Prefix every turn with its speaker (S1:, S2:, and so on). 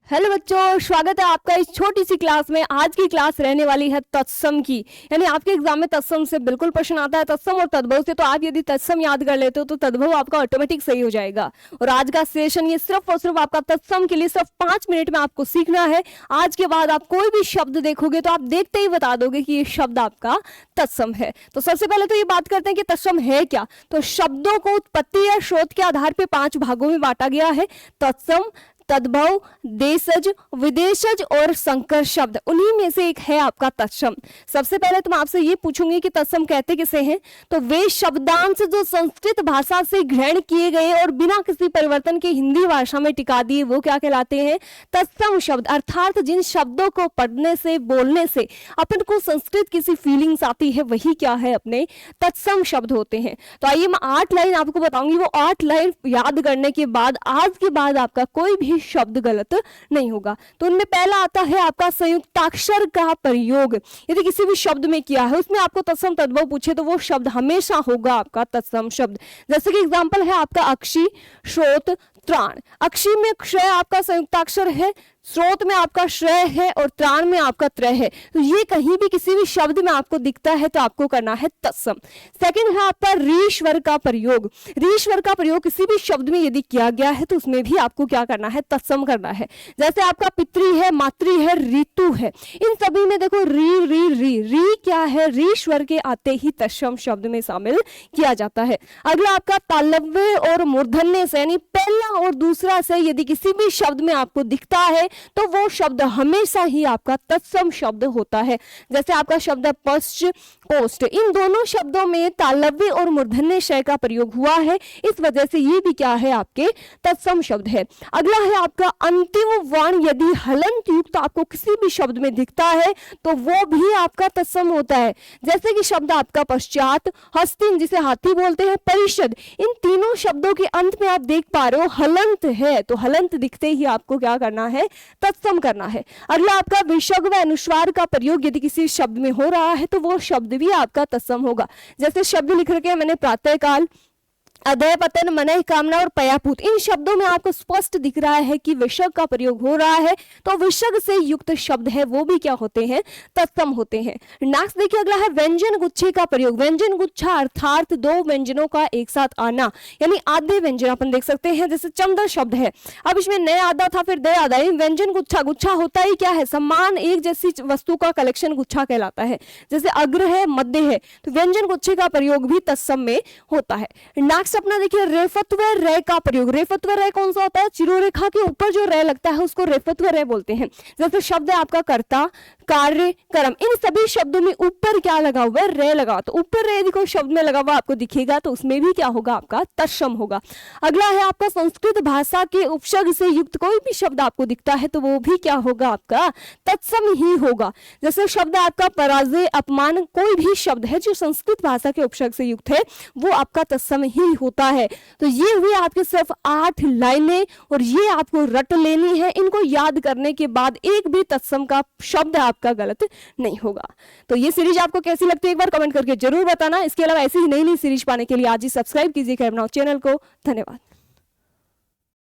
S1: Hello बच्चों, स्वागत है आपका इस छोटी सी क्लास में। आज की क्लास रहने वाली है तत्सम की। यानी आपके एग्जाम में तत्सम से बिल्कुल प्रश्न आता है, तत्सम और तद्भव से। तो आप यदि तत्सम याद कर लेते हो तो तद्भव आपका ऑटोमेटिक सही हो जाएगा। और आज का सेशन ये सिर्फ और सिर्फ आपका तत्सम के लिए सिर्फ 5 मिनट में आपको सीखना है। आज के बाद आप कोई भी शब्द देखोगे तो आप देखते ही बता दोगे कि ये शब्द आपका तत्सम है। तो सबसे पहले तो ये बात करते हैं कि तत्सम है क्या। तो शब्दों को उत्पत्ति या स्रोत के आधार पर 5 भागों में बांटा गया है। तत्सम, तद्भव, देशज, विदेशज और संकर शब्द, उन्हीं में से एक है आपका तत्सम। सबसे पहले तो मैं आपसे ये पूछूंगी कि तत्सम कहते किसे हैं। तो वे शब्दांश जो संस्कृत भाषा से ग्रहण किए गए और बिना किसी परिवर्तन के हिंदी भाषा में टिका दिए, वो क्या कहलाते हैं? तत्सम शब्द। अर्थात जिन शब्दों को पढ़ने से, बोलने से अपन को संस्कृत की सी फीलिंग्स आती है, वही क्या है? अपने तत्सम शब्द होते हैं। तो आइए मैं 8 लाइन आपको बताऊंगी। वो 8 लाइन याद करने के बाद आज के बाद आपका कोई भी शब्द गलत नहीं होगा। तो उनमें पहला आता है आपका संयुक्ताक्षर का प्रयोग। यदि किसी भी शब्द में किया है, उसमें आपको तत्सम तद्भव पूछे तो वो शब्द हमेशा होगा आपका तत्सम शब्द। जैसे कि एग्जांपल है आपका अक्षी, स्रोत, त्राण। अक्षी में क्षय आपका संयुक्ताक्षर है, स्रोत में आपका श्रय है और त्राण में आपका त्रय है। तो ये कहीं भी किसी भी शब्द में आपको दिखता है तो आपको करना है तत्सम। सेकंड है आपका रीश्वर का प्रयोग। रीश्वर का प्रयोग किसी भी शब्द में यदि किया गया है तो उसमें भी आपको क्या करना है? तत्सम करना है। जैसे आपका पितृ है, मातृ है, ऋतु है, इन सभी में देखो री री री री क्या है? रीश्वर के आते ही तत्सम शब्द में शामिल किया जाता है। अगला आपका तालव्य और मूर्धन्य से, यानी पहला और दूसरा से यदि किसी भी शब्द में आपको दिखता है तो वो शब्द हमेशा ही आपका तत्सम शब्द होता है। जैसे आपका शब्द पश्च, पोस्ट, इन दोनों शब्दों में तालव्य और मूर्धन्य शय का प्रयोग हुआ है, इस वजह से ये भी क्या है? आपके तत्सम शब्द है। अगला है आपका अंतिम वर्ण यदि हलंत युक्त आपको किसी भी शब्द में दिखता है तो वो भी आपका तत्सम होता है। जैसे कि शब्द आपका पश्चात, हस्तिन जिसे हाथी बोलते हैं, परिषद, इन तीनों शब्दों के अंत में आप देख पा रहे हो हलंत है, तो हलंत दिखते ही आपको क्या करना है? तत्सम करना है। अगला आपका विसर्ग व अनुस्वार का प्रयोग यदि किसी शब्द में हो रहा है तो वो शब्द भी आपका तत्सम होगा। जैसे शब्द लिख रखे हैं मैंने प्रातःकाल, अदय पतन, मनः कामना और पयापूत, इन शब्दों में आपको स्पष्ट दिख रहा है कि विसर्ग का प्रयोग हो रहा है, तो विसर्ग से युक्त शब्द है वो भी क्या होते हैं? तत्सम होते हैं। नेक्स्ट देखिए, अगला है व्यंजन गुच्छे का प्रयोग। व्यंजन गुच्छा अर्थात 2 व्यंजनों का एक साथ आना, यानी आधे व्यंजन अपन देख सकते हैं। जैसे चंद्र शब्द है, अब इसमें नय आधा था फिर दय आधा। व्यंजन गुच्छा, गुच्छा होता ही क्या है? समान एक जैसी वस्तु का कलेक्शन गुच्छा कहलाता है। जैसे अग्र है, मध्य है, तो व्यंजन गुच्छे का प्रयोग भी तत्सम में होता है। नेक्स्ट अपना देखिए रेफत्व रे का प्रयोग। रेफत्व रे कौन सा होता है? चिरोरेखा के ऊपर जो रे लगता है उसको रेफत्व रे बोलते हैं। जैसे शब्द है आपका कर्ता, कार्य, कर्म, इन सभी शब्दों में ऊपर क्या लगा हुआ है? रे लगा। तो ऊपर रे यदि कोई शब्द में लगा हुआ आपको दिखेगा तो उसमें भी क्या होगा? आपका तत्सम होगा। अगला है आपका संस्कृत भाषा के उपसर्ग से युक्त कोई भी शब्द आपको दिखता है तो वो भी क्या होगा? आपका तत्सम ही होगा। जैसे शब्द आपका पराजय, अपमान, कोई भी शब्द है जो संस्कृत भाषा के उपसर्ग से युक्त है वो आपका तत्सम ही होता है। तो ये हुई आपके सिर्फ 8 लाइनें और ये आपको रट लेनी है। इनको याद करने के बाद एक भी तत्सम का शब्द आपका गलत नहीं होगा। तो ये सीरीज आपको कैसी लगती है एक बार कमेंट करके जरूर बताना। इसके अलावा ऐसी ही नई नई सीरीज पाने के लिए आज ही सब्सक्राइब कीजिए चैनल को। धन्यवाद।